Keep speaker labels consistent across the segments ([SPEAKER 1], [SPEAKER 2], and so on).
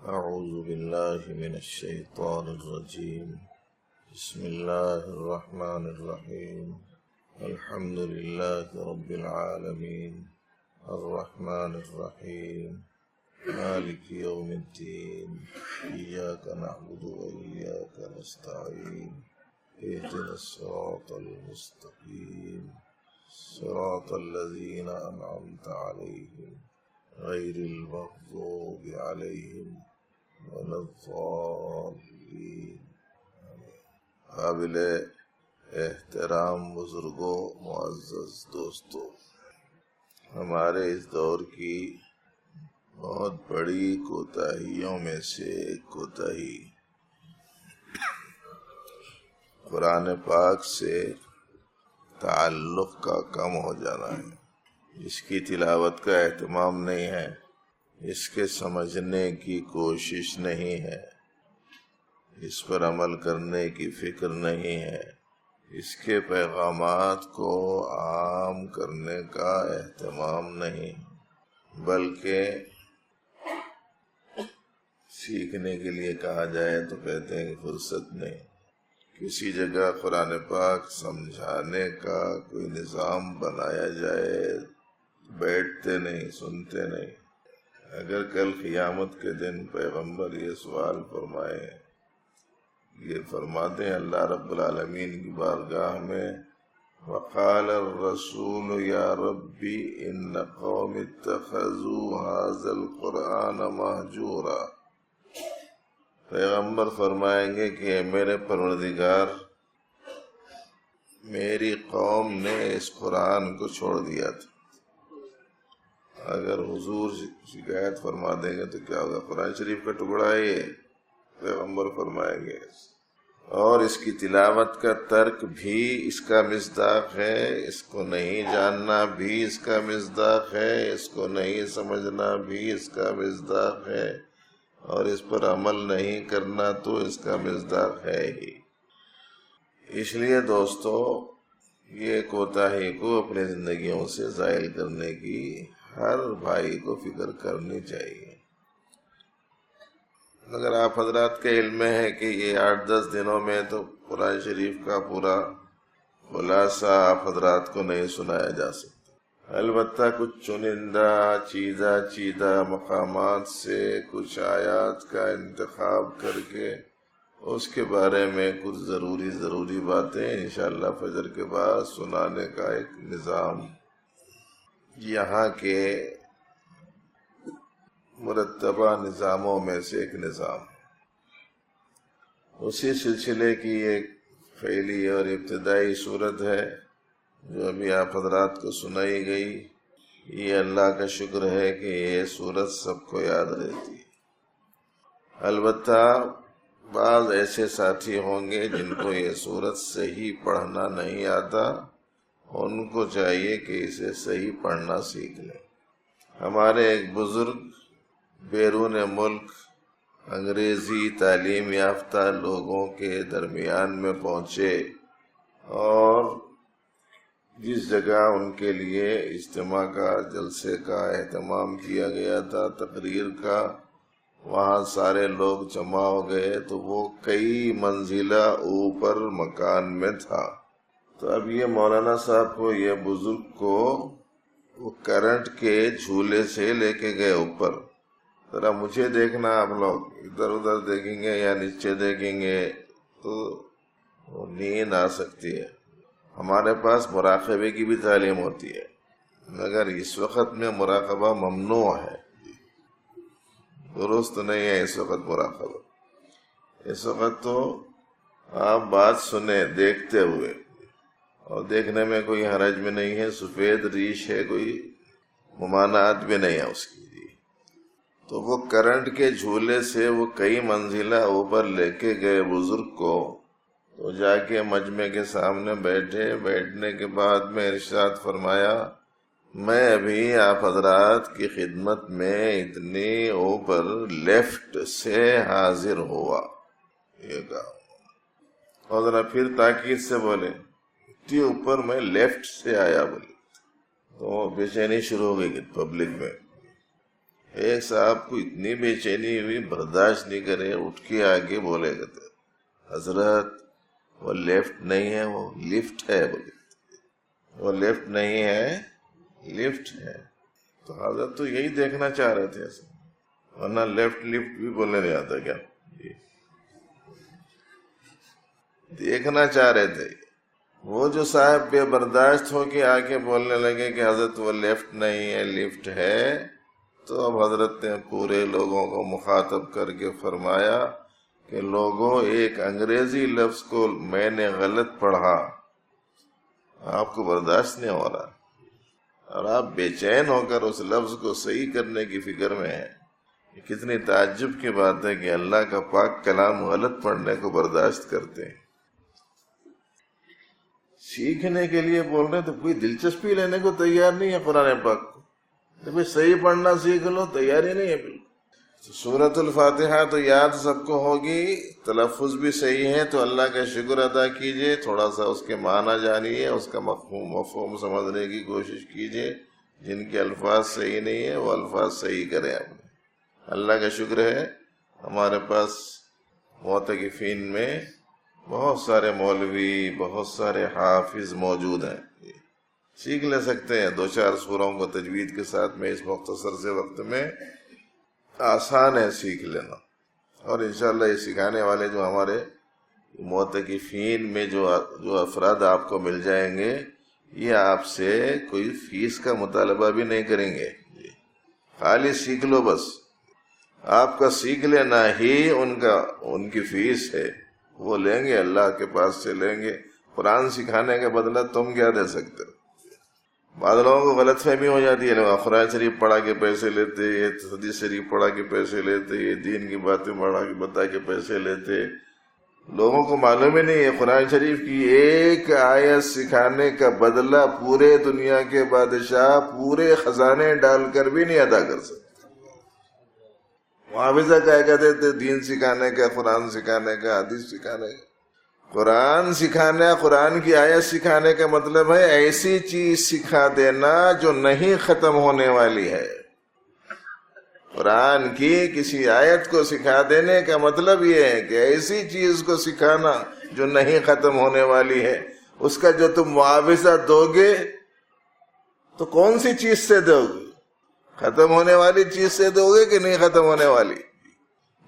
[SPEAKER 1] أعوذ بالله من الشيطان الرجيم. بسم الله الرحمن الرحيم. الحمد لله رب العالمين الرحمن الرحيم مالك يوم الدين إياك نعبد وإياك نستعين اهدنا الصراط المستقيم صراط الذين أنعمت عليهم غير المغضوب عليهم ولا الضالين. قابل احترام بزرگوں، معزز دوستوں، ہمارے اس دور کی بہت بڑی کوتاہیوں میں سے ایک کوتاہی قرآن پاک سے تعلق کا کم ہو جانا ہے۔ اس کی تلاوت کا اہتمام نہیں ہے، اس کے سمجھنے کی کوشش نہیں ہے، اس پر عمل کرنے کی فکر نہیں ہے، اس کے پیغامات کو عام کرنے کا اہتمام نہیں، بلکہ سیکھنے کے لیے کہا جائے تو کہتے ہیں کہ فرصت نہیں۔ کسی جگہ قرآن پاک سمجھانے کا کوئی نظام بنایا جائے، بیٹھتے نہیں، سنتے نہیں۔ اگر کل قیامت کے دن پیغمبر یہ سوال فرمائے، یہ فرماتے ہیں اللہ رب العالمین کی بارگاہ میں، وقال الرسول یا ربی ان قوم اتخذوا هذا القرآن مہجورا۔ پیغمبر فرمائیں گے کہ اے میرے پروردگار، میری قوم نے اس قرآن کو چھوڑ دیا تھا۔ اگر حضور شکایت فرما دیں گے تو کیا ہوگا؟ قرآن شریف کا ٹکڑا ہے یہ، پیغمبر فرمائیں گے، اور اس کی تلاوت کا ترک بھی اس کا مصداق ہے، اس کو نہیں جاننا بھی اس کا مصداق ہے، اس کو نہیں سمجھنا بھی اس کا مصداق ہے، اور اس پر عمل نہیں کرنا تو اس کا مصداق ہے ہی۔ اس لیے دوستو، یہ کوتاہی کو اپنی زندگیوں سے زائل کرنے کی ہر بھائی کو فکر کرنی چاہیے۔ مگر آپ حضرات کے علم میں ہے کہ یہ 8-10 دنوں میں تو قرآن شریف کا پورا خلاصہ آپ حضرات کو نہیں سنایا جا سکتا۔ البتہ کچھ چنندہ چیدہ مقامات سے کچھ آیات کا انتخاب کر کے اس کے بارے میں کچھ ضروری باتیں انشاءاللہ فجر کے بعد سنانے کا ایک نظام یہاں کے مرتبہ نظاموں میں سے ایک نظام ہے۔ اسی سلسلے کی ایک پہلی اور ابتدائی صورت ہے جو ابھی آپ حضرات کو سنائی گئی۔ یہ اللہ کا شکر ہے کہ یہ صورت سب کو یاد رہتی ہے۔ البتہ بعض ایسے ساتھی ہوں گے جن کو یہ صورت صحیح پڑھنا نہیں آتا، ان کو چاہیے کہ اسے صحیح پڑھنا سیکھ لیں۔ ہمارے ایک بزرگ بیرون ملک انگریزی تعلیم یافتہ لوگوں کے درمیان میں پہنچے، اور جس جگہ ان کے لیے اجتماع کا، جلسے کا اہتمام کیا گیا تھا، تقریر کا، وہاں سارے لوگ جمع ہو گئے تو وہ کئی منزلہ اوپر مکان میں تھا۔ تو اب یہ مولانا صاحب کو، یہ بزرگ کو وہ کرنٹ کے جھولے سے لے کے گئے اوپر۔ ذرا مجھے دیکھنا، آپ لوگ ادھر ادھر دیکھیں گے یا نیچے دیکھیں گے تو نیند آ سکتی ہے۔ ہمارے پاس مراقبے کی بھی تعلیم ہوتی ہے، مگر اس وقت میں مراقبہ ممنوع ہے، درست نہیں ہے اس وقت مراقبہ۔ اس وقت تو آپ بات سنیں دیکھتے ہوئے، اور دیکھنے میں کوئی حرج بھی نہیں ہے، سفید ریش ہے، کوئی ممانعت بھی نہیں ہے اس کی۔ تو وہ کرنٹ کے جھولے سے وہ کئی منزلہ اوپر لے کے گئے بزرگ کو، تو جا کے مجمع کے سامنے بیٹھے۔ بیٹھنے کے بعد میں ارشاد فرمایا، میں ابھی آپ حضرات کی خدمت میں اتنی اوپر لیفٹ سے حاضر ہوا، یہ کہا، اور ذرا پھر تاکید سے بولے، اتنی اوپر میں لیفٹ سے آیا، بولے تو بے چینی شروع ہو گئی پبلک میں۔ ایک صاحب کو اتنی بے چینی ہوئی، برداشت نہیں کرے، اٹھ کے آگے بولے گا حضرت وہ لیفٹ نہیں ہے، وہ لفٹ ہے، بولے وہ لیفٹ نہیں ہے لفٹ ہے۔ تو حضرت تو یہی دیکھنا چاہ رہے تھے، ورنہ لیفٹ لفٹ بھی بولنے نہیں آتا کیا؟ دیکھنا چاہ رہے تھے۔ وہ جو صاحب بے برداشت ہو کے آ کے بولنے لگے کہ حضرت وہ لیفٹ نہیں ہے لفٹ ہے، تو اب حضرت نے پورے لوگوں کو مخاطب کر کے فرمایا کہ لوگوں، ایک انگریزی لفظ کو میں نے غلط پڑھا، آپ کو برداشت نہیں ہو رہا، اور آپ بے چین ہو کر اس لفظ کو صحیح کرنے کی فکر میں ہیں۔ کتنی تعجب کی بات ہے کہ اللہ کا پاک کلام غلط پڑھنے کو برداشت کرتے ہیں۔ سیکھنے کے لیے بول رہے ہیں تو کوئی دلچسپی لینے کو تیار نہیں ہے قرآن پاک کو، تو بھئی صحیح پڑھنا سیکھ لو، تیاری نہیں ہے بالکل۔ سورۃ الفاتحہ تو یاد سب کو ہوگی، تلفظ بھی صحیح ہے، تو اللہ کا شکر ادا کیجئے، تھوڑا سا اس کے معنی جانیے، اس کا مفہوم سمجھنے کی کوشش کیجئے۔ جن کے الفاظ صحیح نہیں ہیں وہ الفاظ صحیح کریں اپنے۔ اللہ کا شکر ہے ہمارے پاس معتکفین میں بہت سارے مولوی، بہت سارے حافظ موجود ہیں، سیکھ لے سکتے ہیں 2-4 سوروں کو تجوید کے ساتھ میں اس مختصر سے وقت میں، آسان ہے سیکھ لینا۔ اور انشاءاللہ یہ سکھانے والے جو ہمارے معتکفین میں جو افراد آپ کو مل جائیں گے، یہ آپ سے کوئی فیس کا مطالبہ بھی نہیں کریں گے، خالی سیکھ لو بس۔ آپ کا سیکھ لینا ہی ان کی فیس ہے، وہ لیں گے، اللہ کے پاس سے لیں گے۔ قرآن سکھانے کا بدلہ تم کیا دے سکتے ہو؟ بعض لوگوں کو غلط فہمی ہو جاتی ہے، لوگ قرآن شریف پڑھا کے پیسے لیتے، یہ حدیث شریف پڑھا کے پیسے لیتے، یہ دین کی باتیں بتا کے پیسے لیتے۔ لوگوں کو معلوم ہی نہیں ہے قرآن شریف کی ایک آیت سکھانے کا بدلہ پورے دنیا کے بادشاہ پورے خزانے ڈال کر بھی نہیں ادا کر سکتے۔ معاوضہ کیا کہتے تھے؟ دین سکھانے کا، قرآن سکھانے کا، حدیث سکھانے کا۔ قرآن سکھانا، قرآن کی آیت سکھانے کا مطلب ہے ایسی چیز سکھا دینا جو نہیں ختم ہونے والی ہے۔ قرآن کی کسی آیت کو سکھا دینے کا مطلب یہ ہے کہ ایسی چیز کو سکھانا جو نہیں ختم ہونے والی ہے۔ اس کا جو تم معاوضہ دو گے تو کون سی چیز سے دو گے؟ ختم ہونے والی چیز سے دو گے کہ نہیں ختم ہونے والی؟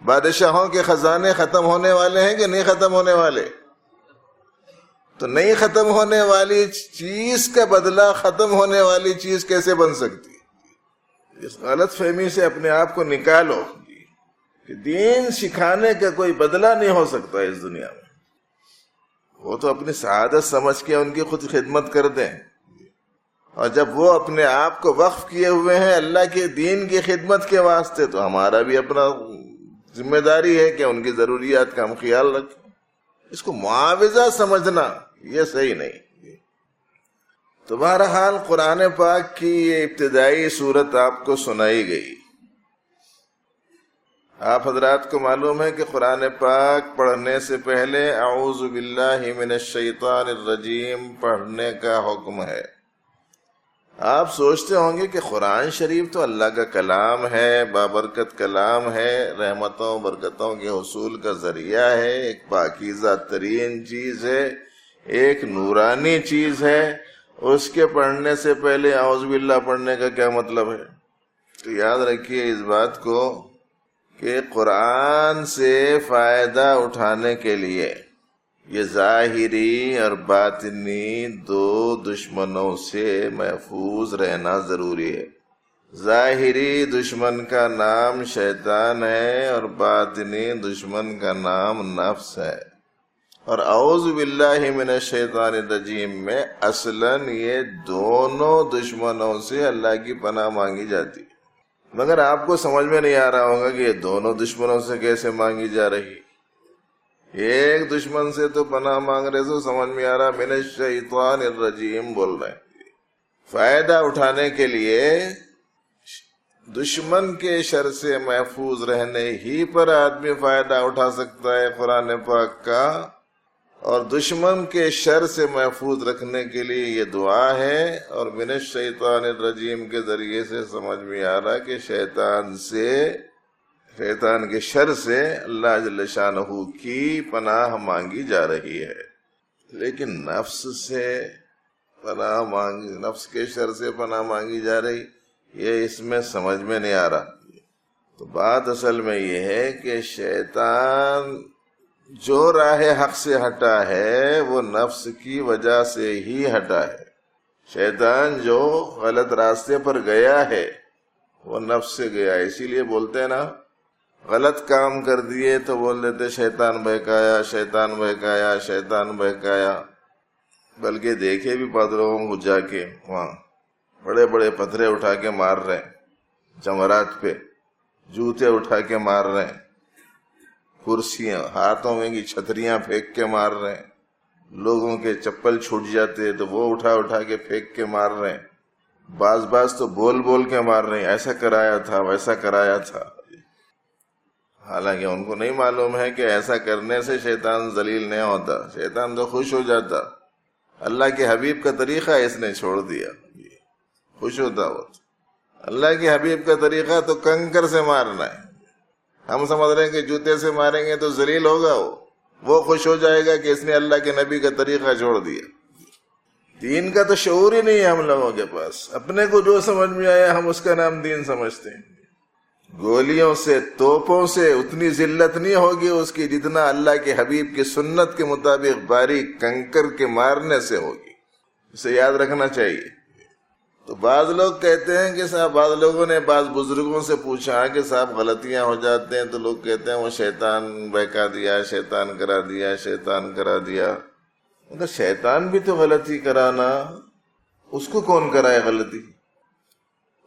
[SPEAKER 1] بادشاہوں کے خزانے ختم ہونے والے ہیں کہ نہیں ختم ہونے والے؟ تو نہیں ختم ہونے والی چیز کا بدلہ ختم ہونے والی چیز کیسے بن سکتی؟ اس غلط فہمی سے اپنے آپ کو نکالو کہ دین سکھانے کا کوئی بدلہ نہیں ہو سکتا اس دنیا میں۔ وہ تو اپنی سعادت سمجھ کے ان کی خود خدمت کر دیں، اور جب وہ اپنے آپ کو وقف کیے ہوئے ہیں اللہ کے دین کی خدمت کے واسطے، تو ہمارا بھی اپنا ذمہ داری ہے کہ ان کی ضروریات کا ہم خیال رکھیں۔ اس کو معاوضہ سمجھنا یہ صحیح نہیں۔ تو بہرحال قرآن پاک کی یہ ابتدائی صورت آپ کو سنائی گئی۔ آپ حضرات کو معلوم ہے کہ قرآن پاک پڑھنے سے پہلے اعوذ باللہ من الشیطان الرجیم پڑھنے کا حکم ہے۔ آپ سوچتے ہوں گے کہ قرآن شریف تو اللہ کا کلام ہے، بابرکت کلام ہے، رحمتوں برکتوں کے حصول کا ذریعہ ہے، ایک پاکیزہ ترین چیز ہے، ایک نورانی چیز ہے، اس کے پڑھنے سے پہلے اعوذ باللہ پڑھنے کا کیا مطلب ہے؟ تو یاد رکھیے اس بات کو کہ قرآن سے فائدہ اٹھانے کے لیے یہ ظاہری اور باطنی دو دشمنوں سے محفوظ رہنا ضروری ہے۔ ظاہری دشمن کا نام شیطان ہے اور باطنی دشمن کا نام نفس ہے۔ اور اعوذ باللہ من الشیطان الرجیم میں اصلاً یہ دونوں دشمنوں سے اللہ کی پناہ مانگی جاتی ہے، مگر آپ کو سمجھ میں نہیں آ رہا ہوگا کہ یہ دونوں دشمنوں سے کیسے مانگی جا رہی۔ ایک دشمن سے تو پناہ مانگ رہے تو سمجھ میں آ رہا من الشیطان الرجیم بول رہے ہیں۔ فائدہ اٹھانے کے لیے دشمن کے شر سے محفوظ رہنے ہی پر آدمی فائدہ اٹھا سکتا ہے قرآن پاک کا، اور دشمن کے شر سے محفوظ رکھنے کے لیے یہ دعا ہے، اور من الشیطان الرجیم کے ذریعے سے سمجھ میں آ رہا کہ شیطان کے شر سے اللہ جل شانہ کی پناہ مانگی جا رہی ہے۔ لیکن نفس کے شر سے پناہ مانگی جا رہی، یہ اس میں سمجھ میں نہیں آ رہا۔ تو بات اصل میں یہ ہے کہ شیطان جو راہ حق سے ہٹا ہے وہ نفس کی وجہ سے ہی ہٹا ہے۔ شیطان جو غلط راستے پر گیا ہے وہ نفس سے گیا ہے۔ اسی لیے بولتے ہیں نا، غلط کام کر دیے تو بول دیتے شیطان بہکایا، شیطان بہکایا، شیطان بہکایا۔ بلکہ دیکھے بھی پادروں کو جا کے وہاں بڑے بڑے پتھرے اٹھا کے مار رہے ہیں، جمرات پہ جوتے اٹھا کے مار رہے ہیں، کرسیاں ہاتھوں میں کی چھتریاں پھینک کے مار رہے ہیں، لوگوں کے چپل چھوٹ جاتے تو وہ اٹھا کے پھینک کے مار رہے ہیں، بعض تو بول بول کے مار رہے ہیں، ایسا کرایا تھا ویسا کرایا تھا۔ حالانکہ ان کو نہیں معلوم ہے کہ ایسا کرنے سے شیطان ذلیل نہیں ہوتا، شیطان تو خوش ہو جاتا۔ اللہ کے حبیب کا طریقہ اس نے چھوڑ دیا، خوش ہوتا وہ۔ اللہ کے حبیب کا طریقہ تو کنکر سے مارنا ہے۔ ہم سمجھ رہے ہیں کہ جوتے سے ماریں گے تو ذلیل ہوگا، وہ خوش ہو جائے گا کہ اس نے اللہ کے نبی کا طریقہ چھوڑ دیا۔ دین کا تو شعور ہی نہیں ہے ہم لوگوں کے پاس، اپنے کو جو سمجھ میں آیا ہم اس کا نام دین سمجھتے ہیں۔ گولیوں سے، توپوں سے اتنی ذلت نہیں ہوگی اس کی جتنا اللہ کے حبیب کی سنت کے مطابق باریک کنکر کے مارنے سے ہوگی۔ اسے یاد رکھنا چاہیے۔ تو بعض لوگ کہتے ہیں کہ صاحب، بعض لوگوں نے بعض بزرگوں سے پوچھا کہ صاحب غلطیاں ہو جاتے ہیں تو لوگ کہتے ہیں وہ شیطان بہکا دیا، شیطان کرا دیا، شیطان کرا دیا۔ مگر شیطان بھی تو غلطی کرانا، اس کو کون کرائے غلطی؟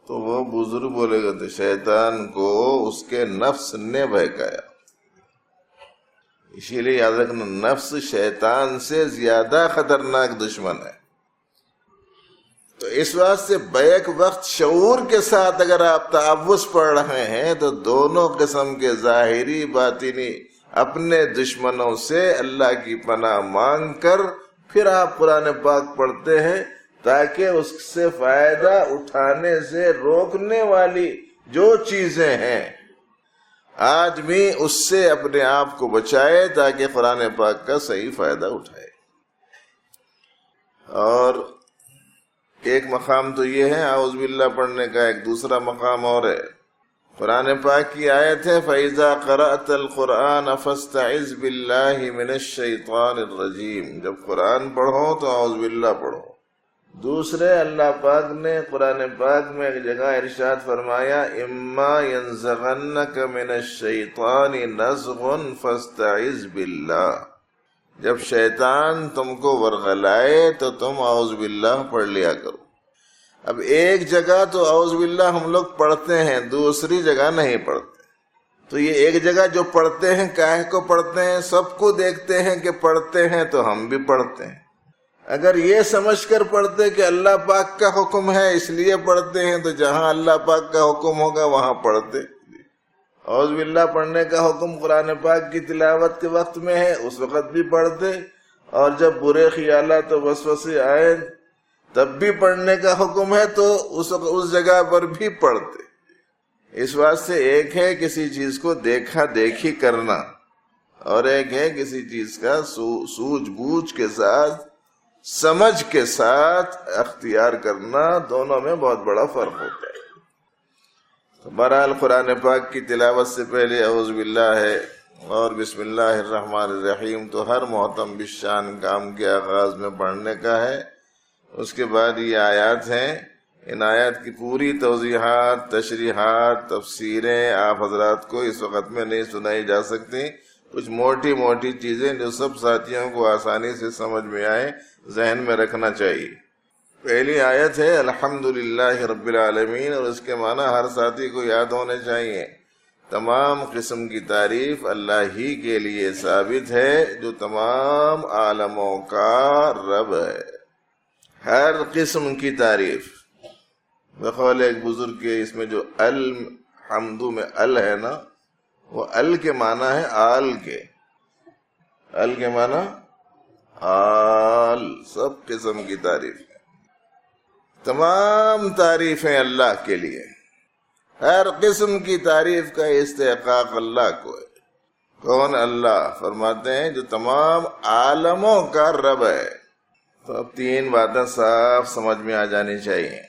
[SPEAKER 1] تو وہ بزرگ بولے گا تو شیطان کو اس کے نفس نے بہکایا۔ اسی لیے یاد رکھنا، نفس شیطان سے زیادہ خطرناک دشمن ہے۔ تو اس واسطے بیک وقت شعور کے ساتھ اگر آپ تعوذ پڑھ رہے ہیں تو دونوں قسم کے ظاہری باطنی اپنے دشمنوں سے اللہ کی پناہ مانگ کر پھر آپ قرآن پاک پڑھتے ہیں، تاکہ اس سے فائدہ اٹھانے سے روکنے والی جو چیزیں ہیں آدمی اس سے اپنے آپ کو بچائے، تاکہ قرآن پاک کا صحیح فائدہ اٹھائے۔ اور ایک مقام تو یہ ہے اعوذ باللہ پڑھنے کا، ایک دوسرا مقام اور ہے۔ قرآن پاک کی آیت ہے فَإِذَا قَرَأْتَ الْقُرْآنَ فَاسْتَعِذْ بِاللَّهِ مِنَ الشَّيْطَانِ الرَّجِيمِ، جب قرآن پڑھو تو اعوذ باللہ پڑھو۔ دوسرے اللہ پاک نے قرآن پاک میں ایک جگہ ارشاد فرمایا اِمَّا يَنزَغَنَّكَ مِنَ الشَّيْطَانِ نَزْغٌ فَاسْتَعِذْ بِاللَّهِ، جب شیطان تم کو ورغلائے تو تم اعوذ باللہ پڑھ لیا کرو۔ اب ایک جگہ تو اعوذ باللہ ہم لوگ پڑھتے ہیں، دوسری جگہ نہیں پڑھتے۔ تو یہ ایک جگہ جو پڑھتے ہیں، کاہے کو پڑھتے ہیں؟ سب کو دیکھتے ہیں کہ پڑھتے ہیں تو ہم بھی پڑھتے ہیں۔ اگر یہ سمجھ کر پڑھتے کہ اللہ پاک کا حکم ہے اس لیے پڑھتے ہیں تو جہاں اللہ پاک کا حکم ہوگا وہاں پڑھتے۔ اعوذ باللہ پڑھنے کا حکم قرآن پاک کی تلاوت کے وقت میں ہے، اس وقت بھی پڑھتے، اور جب برے خیالات و وسوسے آئے تب بھی پڑھنے کا حکم ہے تو اس جگہ پر بھی پڑھتے۔ اس واسطے ایک ہے کسی چیز کو دیکھا دیکھی کرنا، اور ایک ہے کسی چیز کا سوجھ بوجھ کے ساتھ، سمجھ کے ساتھ اختیار کرنا، دونوں میں بہت بڑا فرق ہوتا ہے۔ بہرحال قرآن پاک کی تلاوت سے پہلے اعوذ باللہ ہے اور بسم اللہ الرحمن الرحیم تو ہر محتم بالشان کام کے آغاز میں پڑھنے کا ہے۔ اس کے بعد یہ آیات ہیں، ان آیات کی پوری توضیحات، تشریحات، تفسیریں آپ حضرات کو اس وقت میں نہیں سنائی جا سکتی۔ کچھ موٹی موٹی چیزیں جو سب ساتھیوں کو آسانی سے سمجھ میں آئے، ذہن میں رکھنا چاہیے۔ پہلی آیت ہے الحمدللہ رب العالمین، اور اس کے معنی ہر ساتھی کو یاد ہونے چاہیے۔ تمام قسم کی تعریف اللہ ہی کے لیے ثابت ہے جو تمام عالموں کا رب ہے۔ ہر قسم کی تعریف، بقول ایک بزرگ کے، اس میں جو الحمد میں ال ہے نا، وہ ال کے معنی ہے آل کے، ال کے معنی آل سب قسم کی تعریف ہے، تمام تعریفیں اللہ کے لیے، ہر قسم کی تعریف کا استحقاق اللہ کو ہے۔ کون؟ اللہ۔ فرماتے ہیں جو تمام عالموں کا رب ہے۔ تو اب تین باتیں صاف سمجھ میں آ جانی چاہیے۔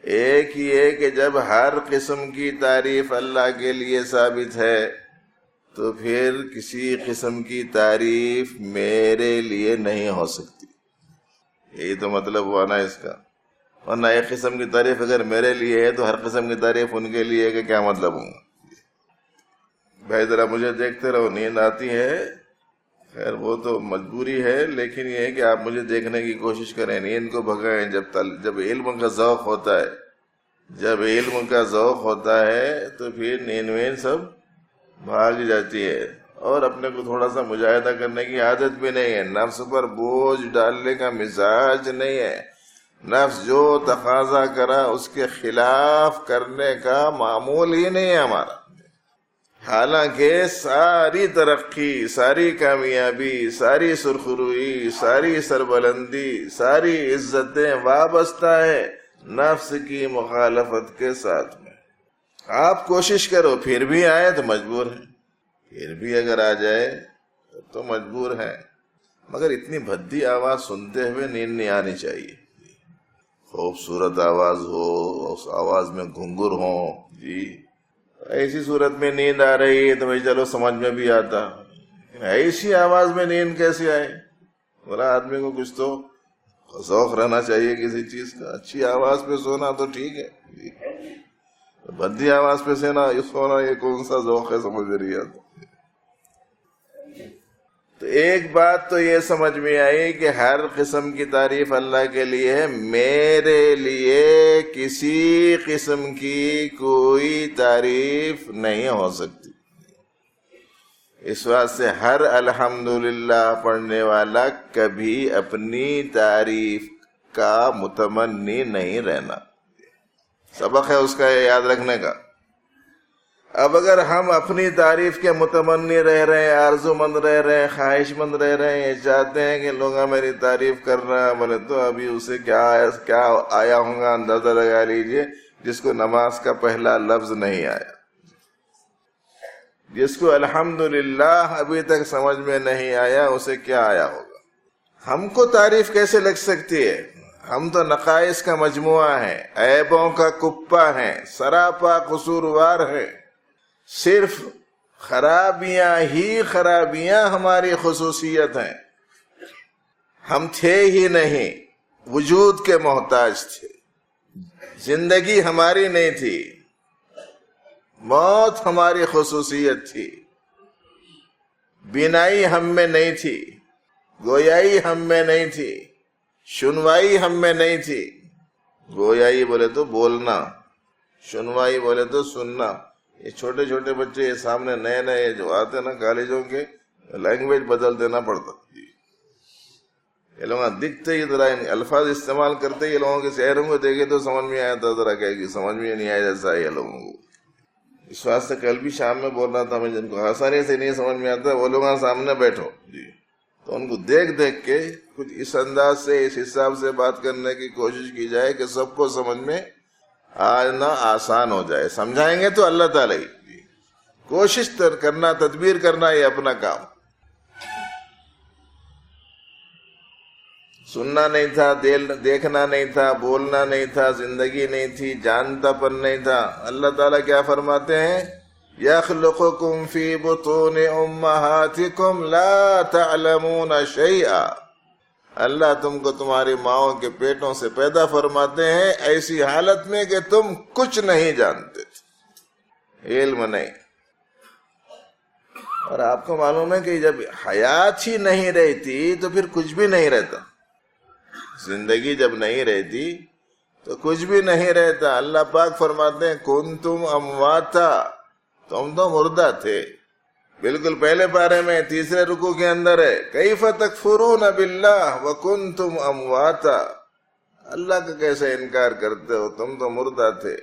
[SPEAKER 1] ایک یہ کہ جب ہر قسم کی تعریف اللہ کے لیے ثابت ہے تو پھر کسی قسم کی تعریف میرے لیے نہیں ہو سکتی، یہی تو مطلب ہوا نا اس کا۔ ورنہ ایک قسم کی تعریف اگر میرے لیے ہے تو ہر قسم کی تعریف ان کے لیے ہے کہ کیا مطلب ہوں گا؟ بھائی ذرا مجھے دیکھتے رہو، نیند آتی ہے، خیر وہ تو مجبوری ہے، لیکن یہ ہے کہ آپ مجھے دیکھنے کی کوشش کریں، نیند کو بھگائیں۔ جب علم کا ذوق ہوتا ہے، جب علم کا ذوق ہوتا ہے تو پھر نیند وین سب بھاگ جاتی ہے، اور اپنے کو تھوڑا سا مجاہدہ کرنے کی عادت بھی نہیں ہے، نفس پر بوجھ ڈالنے کا مزاج نہیں ہے، نفس جو تقاضا کرا اس کے خلاف کرنے کا معمول ہی نہیں ہے ہمارا۔ حالانکہ ساری ترقی، ساری کامیابی، ساری سرخروئی، ساری سربلندی، ساری عزتیں وابستہ ہے نفس کی مخالفت کے ساتھ میں۔ آپ کوشش کرو، پھر بھی آئے تو مجبور ہیں، پھر بھی اگر آ جائے تو مجبور ہیں، مگر اتنی بھدی آواز سنتے ہوئے نیند نہیں آنی چاہیے۔ خوبصورت آواز ہو، اس آواز میں گھنگھر ہوں، جی ایسی صورت میں نیند آ رہی ہے تو بھائی چلو سمجھ میں بھی آتا، ایسی آواز میں نیند کیسے آئے؟ بولا آدمی کو کچھ تو ذوق رہنا چاہیے کسی چیز کا، اچھی آواز پہ سونا تو ٹھیک ہے، بھدی آواز پہ سونا یہ کون سا ذوق ہے، سمجھ نہیں آتا۔ تو ایک بات تو یہ سمجھ میں آئی کہ ہر قسم کی تعریف اللہ کے لیے ہے، میرے لیے کسی قسم کی کوئی تعریف نہیں ہو سکتی۔ اس واسطے ہر الحمدللہ پڑھنے والا کبھی اپنی تعریف کا متمنی نہیں رہنا، سبق ہے اس کا یاد رکھنے کا۔ اب اگر ہم اپنی تعریف کے متمنی رہ رہے ہیں، آرزو مند رہ رہے ہیں، خواہش مند رہ رہے ہیں، یہ چاہتے ہیں کہ لوگ میری تعریف کر رہے ہیں، بولے تو ابھی اسے کیا آیا ہوں گا اندازہ لگا لیجئے، جس کو نماز کا پہلا لفظ نہیں آیا، جس کو الحمدللہ ابھی تک سمجھ میں نہیں آیا، اسے کیا آیا ہوگا۔ ہم کو تعریف کیسے لگ سکتی ہے؟ ہم تو نقائص کا مجموعہ ہیں، عیبوں کا کپا ہیں، سراپا قصوروار ہیں، صرف خرابیاں ہی خرابیاں ہماری خصوصیت ہیں، ہم تھے ہی نہیں، وجود کے محتاج تھے، زندگی ہماری نہیں تھی، موت ہماری خصوصیت تھی، بینائی ہم میں نہیں تھی، گویائی ہم میں نہیں تھی، سنوائی ہم میں نہیں تھی۔ گویائی بولے تو بولنا، سنوائی بولے تو سننا۔ یہ چھوٹے چھوٹے بچے یہ سامنے نئے نئے جو آتے نا کالجوں کے، لینگویج بدل دینا پڑتا، یہ لوگ دکھتے ہی ذرا الفاظ استعمال کرتے ہی لوگوں کے چہروں کو دیکھے تو سمجھ میں آیا تھا، ذرا کہ سمجھ میں نہیں آیا جیسا یہ لوگوں کو۔ اس واسطے کل بھی شام میں بول رہا تھا میں، جن کو آسانی سے نہیں سمجھ میں آتا وہ لوگ سامنے بیٹھو جی، تو ان کو دیکھ دیکھ کے کچھ اس انداز سے، اس حساب سے بات کرنے کی کوشش کی جائے کہ سب کو سمجھ میں آنا آسان ہو جائے۔ سمجھائیں گے تو اللہ تعالیٰ ہی، کوشش کرنا، تدبیر کرنا، یہ اپنا کام۔ سننا نہیں تھا، دیکھنا نہیں تھا، بولنا نہیں تھا، زندگی نہیں تھی، جانتا پن نہیں تھا۔ اللہ تعالیٰ کیا فرماتے ہیں؟ یخلقکم فی بطون امہاتکم لا تعلمون شیئا۔ اللہ تم کو تمہاری ماؤں کے پیٹوں سے پیدا فرماتے ہیں ایسی حالت میں کہ تم کچھ نہیں جانتے تھے، علم نہیں۔ اور آپ کو معلوم ہے کہ جب حیات ہی نہیں رہتی تو پھر کچھ بھی نہیں رہتا، زندگی جب نہیں رہتی تو کچھ بھی نہیں رہتا۔ اللہ پاک فرماتے ہیں کنتم امواتا، تم تو مردہ تھے، بالکل پہلے پارے میں تیسرے رکوع کے اندر ہے، کیف تکفرون باللہ وکنتم امواتا، اللہ کا کیسے انکار کرتے ہو، تم تو مردہ تھے۔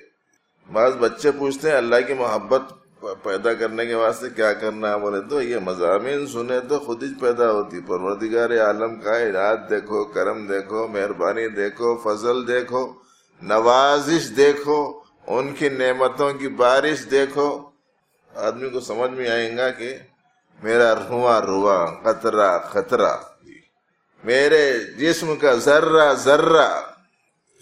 [SPEAKER 1] بعض بچے پوچھتے ہیں اللہ کی محبت پیدا کرنے کے واسطے کیا کرنا ہے بولے تو یہ مضامین سنے تو خود ہی پیدا ہوتی. پروردگار عالم کا عنایت دیکھو، کرم دیکھو، مہربانی دیکھو، فضل دیکھو، نوازش دیکھو، ان کی نعمتوں کی بارش دیکھو. آدمی کو سمجھ میں آئے گا کہ میرا رواں رواں، قطرہ قطرہ، میرے جسم کا ذرہ ذرہ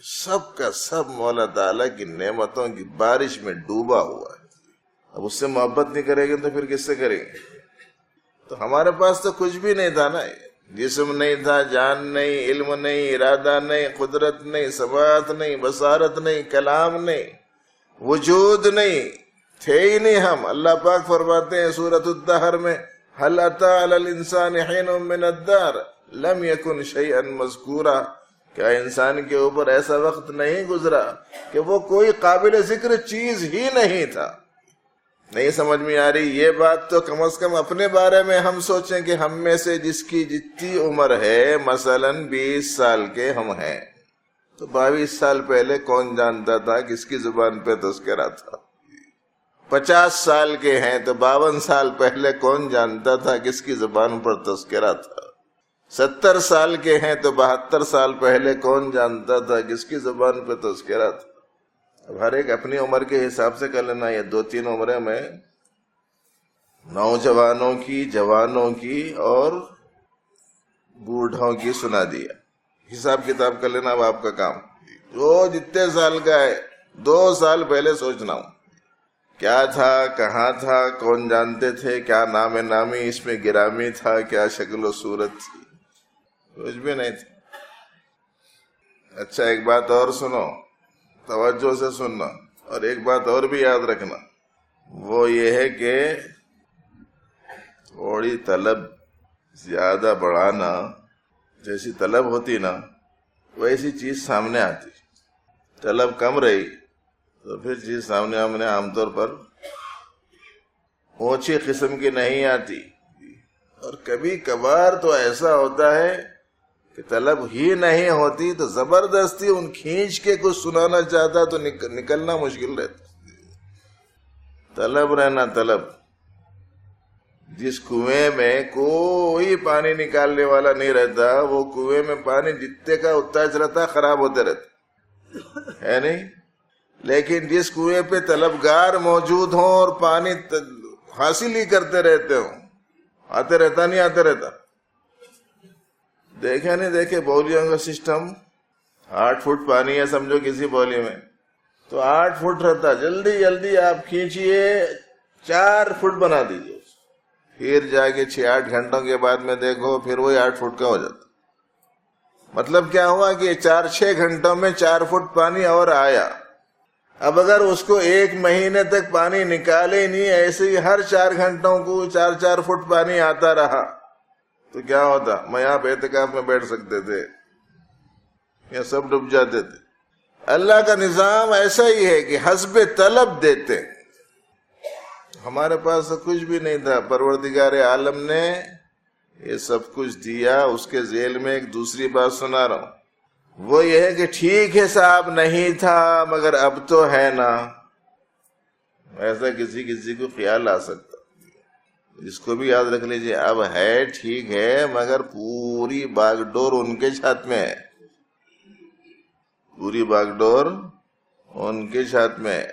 [SPEAKER 1] سب کا سب مولا تعالیٰ کی نعمتوں کی بارش میں ڈوبا ہوا ہے. اب اس سے محبت نہیں کرے گے تو پھر کس سے کریں گے؟ تو ہمارے پاس تو کچھ بھی نہیں تھا نا، جسم نہیں تھا، جان نہیں، علم نہیں، ارادہ نہیں، قدرت نہیں، سماعت نہیں، بصارت نہیں، کلام نہیں، وجود نہیں، تھے ہی نہیں ہم. اللہ پاک فرماتے ہیں سورۃ الدہر میں هل اتى على الانسان حين من الدهر لم يكن شيئا مذکورا. کیا انسان کے اوپر ایسا وقت نہیں گزرا کہ وہ کوئی قابل ذکر چیز ہی نہیں تھا؟ نہیں سمجھ میں آ رہی یہ بات تو کم از کم اپنے بارے میں ہم سوچیں کہ ہم میں سے جس کی جتنی عمر ہے، مثلا 20 سال کے ہم ہیں، تو 22 سال پہلے کون جانتا تھا کس کی زبان پہ تذکرہ تھا؟ 50 سال کے ہیں تو 52 سال پہلے کون جانتا تھا کس کی زبان پر تذکرہ تھا؟ 70 سال کے ہیں تو 72 سال پہلے کون جانتا تھا کس کی زبان پہ تذکرہ تھا؟ اب ہر ایک اپنی عمر کے حساب سے کر لینا. یہ 2-3 عمریں میں نوجوانوں کی، جوانوں کی اور بوڑھوں کی سنا دیا. حساب کتاب کر لینا اب آپ کا کام. جو جتنے سال کا ہے 2 سال پہلے سوچنا ہوں کیا تھا، کہاں تھا، کون جانتے تھے، کیا نام نامی اس میں گرامی تھا، کیا شکل و صورت تھی، کچھ بھی نہیں تھا. اچھا ایک بات اور سنو، توجہ سے سننا، اور ایک بات اور بھی یاد رکھنا، وہ یہ ہے کہ تھوڑی طلب زیادہ بڑھانا، جیسی طلب ہوتی نا ویسی چیز سامنے آتی. طلب کم رہی تو پھر چیز سامنے عام طور پر اونچی قسم کی نہیں آتی. اور کبھی کبھار تو ایسا ہوتا ہے کہ طلب ہی نہیں ہوتی تو زبردستی ان کھینچ کے کچھ سنانا چاہتا تو نکلنا مشکل رہتا. طلب رہنا طلب. جس کنویں میں کوئی پانی نکالنے والا نہیں رہتا، وہ کنویں میں پانی جتنے کا اتنا چلتا خراب ہوتے رہتا ہے نہیں. لیکن جس کنویں پہ طلبگار موجود ہوں اور پانی حاصل ہی کرتے رہتے ہوں، آتے رہتا نہیں آتے رہتا. دیکھے نہیں دیکھے بولیوں کا سسٹم، 8 فٹ پانی ہے سمجھو کسی بولی میں تو 8 فٹ رہتا، جلدی جلدی آپ کھینچیے 4 فٹ بنا دیجیے، پھر جا کے 6-8 گھنٹوں کے بعد میں دیکھو پھر وہی 8 فٹ کا ہو جاتا. مطلب کیا ہوا کہ 4-6 گھنٹوں میں 4 فٹ پانی اور آیا. اب اگر اس کو 1 مہینے تک پانی نکالے نہیں، ایسے ہی ہر 4 گھنٹوں کو 4-4 فٹ پانی آتا رہا تو کیا ہوتا؟ میں آپ اعتکاف میں بیٹھ سکتے تھے یا سب ڈوب جاتے تھے. اللہ کا نظام ایسا ہی ہے کہ حسب طلب دیتے. ہمارے پاس تو کچھ بھی نہیں تھا، پروردگار عالم نے یہ سب کچھ دیا. اس کے ذیل میں ایک دوسری بات سنا رہا ہوں، وہ یہ ہے کہ ٹھیک ہے صاحب نہیں تھا مگر اب تو ہے نا. ایسا کسی کو خیال آ سکتا، اس کو بھی یاد رکھ لیجئے. اب ہے ٹھیک ہے مگر پوری باغ ڈور ان کے ہاتھ میں ہے، پوری باغ ڈور ان کے ہاتھ میں ہے.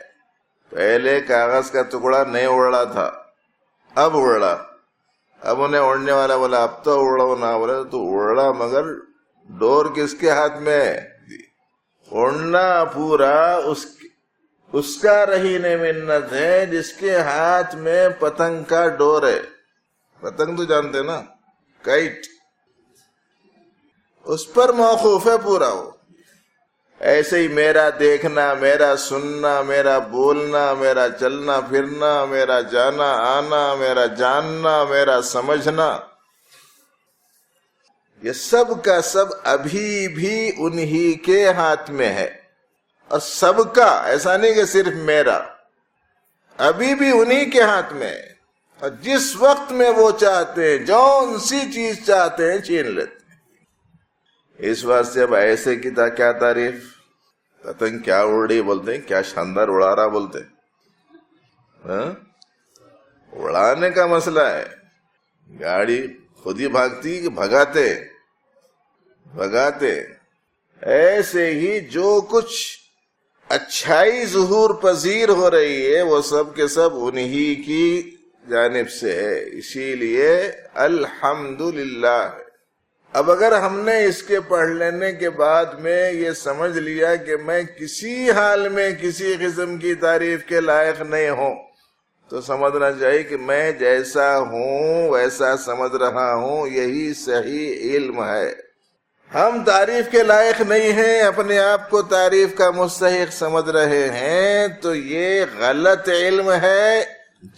[SPEAKER 1] پہلے کاغذ کا ٹکڑا نہیں اڑ رہا تھا، اب اڑ رہا. اب انہیں اڑنے والا بولا اب تو اڑ رہا نہ بولے تو اڑ رہا، مگر ڈور کس کے ہاتھ میں ہے؟ اڑنا پورا اس کا رہین منت ہے جس کے ہاتھ میں پتنگ کا ڈور ہے. پتنگ تو جانتے نا، کائٹ، اس پر موقوف ہے پورا وہ. ایسے ہی میرا دیکھنا، میرا سننا، میرا بولنا، میرا چلنا پھرنا، میرا جانا آنا، میرا جاننا، میرا سمجھنا، یہ سب کا سب ابھی بھی انہی کے ہاتھ میں ہے. اور سب کا، ایسا نہیں کہ صرف میرا، ابھی بھی انہی کے ہاتھ میں ہے. اور جس وقت میں وہ چاہتے ہیں جون سی چیز چاہتے ہیں چھین لیتے. اس واسطے اب ایسے کی کیا تعریف، پتنگ کیا اڑ رہی بولتے ہیں، کیا شاندار اڑا رہا بولتے ہیں. اڑانے کا مسئلہ ہے. گاڑی خود ہی بھاگتی کہ بھگاتے. ایسے ہی جو کچھ اچھائی ظہور پذیر ہو رہی ہے وہ سب کے سب انہی کی جانب سے ہے. اسی لیے الحمدللہ. اب اگر ہم نے اس کے پڑھ لینے کے بعد میں یہ سمجھ لیا کہ میں کسی حال میں کسی قسم کی تعریف کے لائق نہیں ہوں، تو سمجھنا چاہیے کہ میں جیسا ہوں ویسا سمجھ رہا ہوں، یہی صحیح علم ہے. ہم تعریف کے لائق نہیں ہیں، اپنے آپ کو تعریف کا مستحق سمجھ رہے ہیں، تو یہ غلط علم ہے،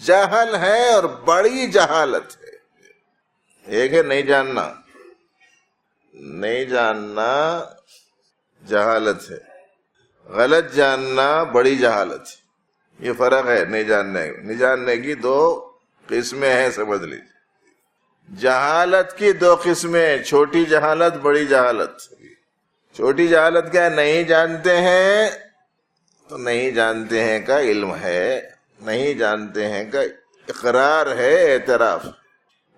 [SPEAKER 1] جہل ہے اور بڑی جہالت ہے. ایک ہے نہیں جاننا جہالت ہے، غلط جاننا بڑی جہالت ہے. یہ فرق ہے. نہیں جاننے کی دو قسمیں ہیں، سمجھ لیجیے. جہالت کی دو قسمیں، چھوٹی جہالت، بڑی جہالت. چھوٹی جہالت کیا ہے؟ نہیں جانتے ہیں تو نہیں جانتے ہیں کا علم ہے، نہیں جانتے ہیں کا اقرار ہے، اعتراف.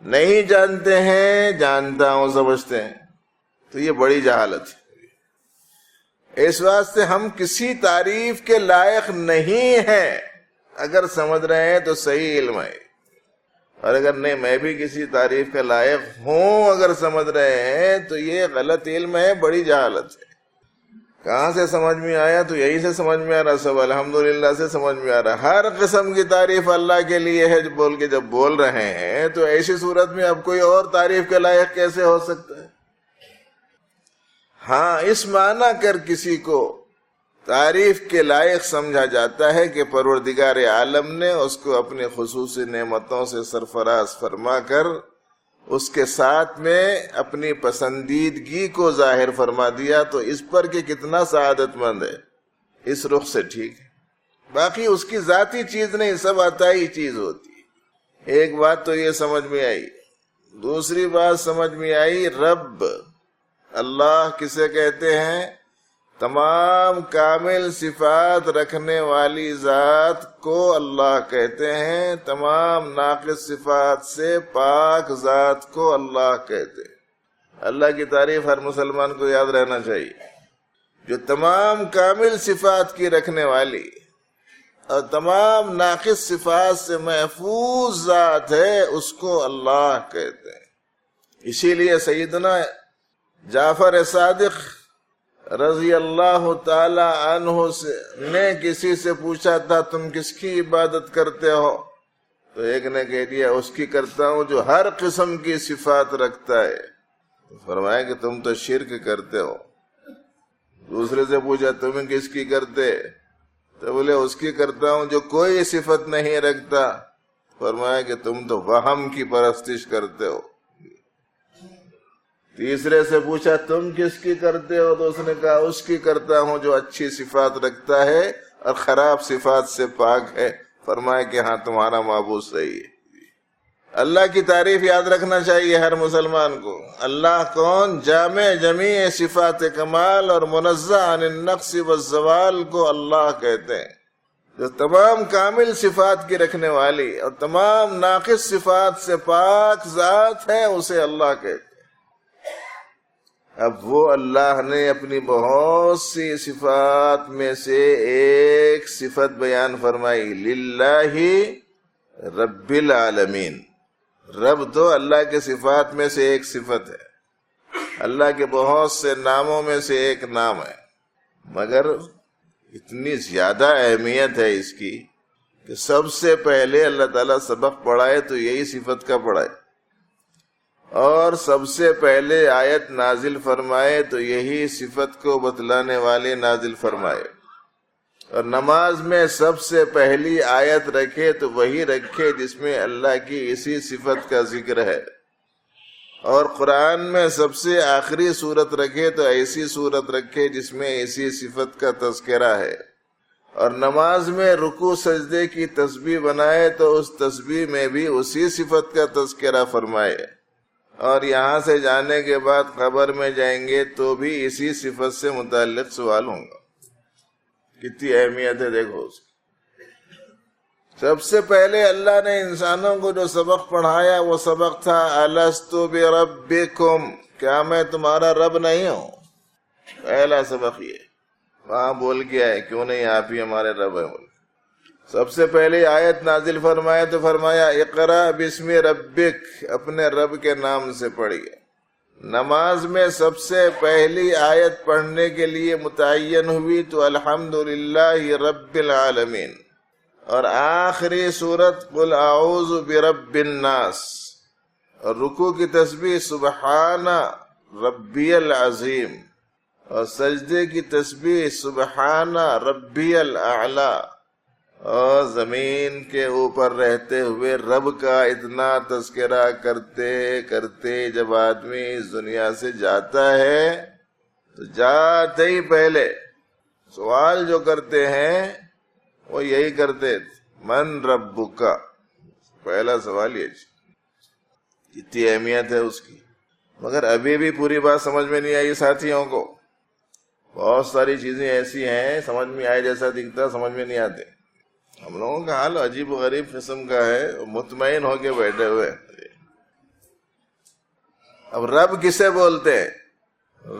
[SPEAKER 1] نہیں جانتے ہیں، جانتا ہوں سمجھتے ہیں، تو یہ بڑی جہالت ہے. اس واسطے ہم کسی تعریف کے لائق نہیں ہیں. اگر سمجھ رہے ہیں تو صحیح علم ہے، اور اگر نہیں میں بھی کسی تعریف کے لائق ہوں اگر سمجھ رہے ہیں تو یہ غلط علم ہے، بڑی جہالت ہے. کہاں سے سمجھ میں آیا؟ تو یہی سے سمجھ میں آ رہا، سب الحمدللہ سے سمجھ میں آ رہا. ہر قسم کی تعریف اللہ کے لیے ہے جب بول رہے ہیں، تو ایسی صورت میں اب کوئی اور تعریف کے لائق کیسے ہو سکتا ہے؟ ہاں، اس معنی کر کسی کو تعریف کے لائق سمجھا جاتا ہے کہ پروردگار عالم نے اس کو اپنی خصوصی نعمتوں سے سرفراز فرما کر اس کے ساتھ میں اپنی پسندیدگی کو ظاہر فرما دیا، تو اس پر کہ کتنا سعادت مند ہے، اس رخ سے ٹھیک ہے. باقی اس کی ذاتی چیز نہیں، سب عطائی چیز ہوتی ہے. ایک بات تو یہ سمجھ میں آئی. دوسری بات سمجھ میں آئی، رب اللہ کسے کہتے ہیں؟ تمام کامل صفات رکھنے والی ذات کو اللہ کہتے ہیں. تمام ناقص صفات سے پاک ذات کو اللہ کہتے ہیں. اللہ کی تعریف ہر مسلمان کو یاد رہنا چاہیے. جو تمام کامل صفات کی رکھنے والی اور تمام ناقص صفات سے محفوظ ذات ہے، اس کو اللہ کہتے ہیں. اسی لیے سیدنا جعفر صادق رضی اللہ تعالی عنہ نے کسی سے پوچھا تھا تم کس کی عبادت کرتے ہو؟ تو ایک نے کہہ دیا اس کی کرتا ہوں جو ہر قسم کی صفات رکھتا ہے. تو فرمایا کہ تم تو شرک کرتے ہو. دوسرے سے پوچھا تم کس کی کرتے؟ تو بولے اس کی کرتا ہوں جو کوئی صفت نہیں رکھتا. فرمایا کہ تم تو وہم کی پرستش کرتے ہو. تیسرے سے پوچھا تم کس کی کرتے ہو؟ تو اس نے کہا اس کی کرتا ہوں جو اچھی صفات رکھتا ہے اور خراب صفات سے پاک ہے. فرمایا کہ ہاں تمہارا معبود صحیح ہے. اللہ کی تعریف یاد رکھنا چاہیے ہر مسلمان کو. اللہ کون؟ جامع جمیع صفات کمال اور منزہ عن النقص والزوال کو اللہ کہتے ہیں. جو تمام کامل صفات کی رکھنے والی اور تمام ناقص صفات سے پاک ذات ہے، اسے اللہ کہتے ہیں. اب وہ اللہ نے اپنی بہت سی صفات میں سے ایک صفت بیان فرمائی، للہ رب العالمین. رب تو اللہ کے صفات میں سے ایک صفت ہے، اللہ کے بہت سے ناموں میں سے ایک نام ہے، مگر اتنی زیادہ اہمیت ہے اس کی کہ سب سے پہلے اللہ تعالیٰ سبق پڑھائے تو یہی صفت کا پڑھائے، اور سب سے پہلے آیت نازل فرمائے تو یہی صفت کو بتلانے والے نازل فرمائے، اور نماز میں سب سے پہلی آیت رکھے تو وہی رکھے جس میں اللہ کی اسی صفت کا ذکر ہے، اور قرآن میں سب سے آخری صورت رکھے تو ایسی صورت رکھے جس میں اسی صفت کا تذکرہ ہے، اور نماز میں رکوع سجدے کی تسبیح بنائے تو اس تسبیح میں بھی اسی صفت کا تذکرہ فرمائے، اور یہاں سے جانے کے بعد قبر میں جائیں گے تو بھی اسی صفت سے متعلق سوال ہوں گا. کتنی اہمیت ہے دیکھو اس کی. سب سے پہلے اللہ نے انسانوں کو جو سبق پڑھایا وہ سبق تھا الست بربکم، کیا میں تمہارا رب نہیں ہوں؟ پہلا سبق یہ، وہاں بول کے آئے کیوں نہیں آپ ہی ہمارے رب ہیں۔ سب سے پہلے آیت نازل فرمایا تو فرمایا اقرا بسم ربک، اپنے رب کے نام سے پڑھیے۔ نماز میں سب سے پہلی آیت پڑھنے کے لیے متعین ہوئی تو الحمدللہ رب العالمین، اور آخری سورت قل اعوذ برب الناس، اور رکوع کی تسبیح سبحان ربی العظیم، اور سجدے کی تسبیح سبحان ربی الاعلی، اور زمین کے اوپر رہتے ہوئے رب کا اتنا تذکرہ کرتے کرتے جب آدمی اس دنیا سے جاتا ہے تو جاتے ہی پہلے سوال جو کرتے ہیں وہ یہی کرتے، من ربک، پہلا سوال یہ، اتنی اہمیت ہے اس کی۔ مگر ابھی بھی پوری بات سمجھ میں نہیں آئی ساتھیوں کو، بہت ساری چیزیں ایسی ہیں سمجھ میں آئے جیسا دکھتا سمجھ میں نہیں آتے۔ ہم لوگوں کا حال عجیب و غریب قسم کا ہے، مطمئن ہو کے بیٹھے ہوئے۔ اب رب کسے بولتے ہیں؟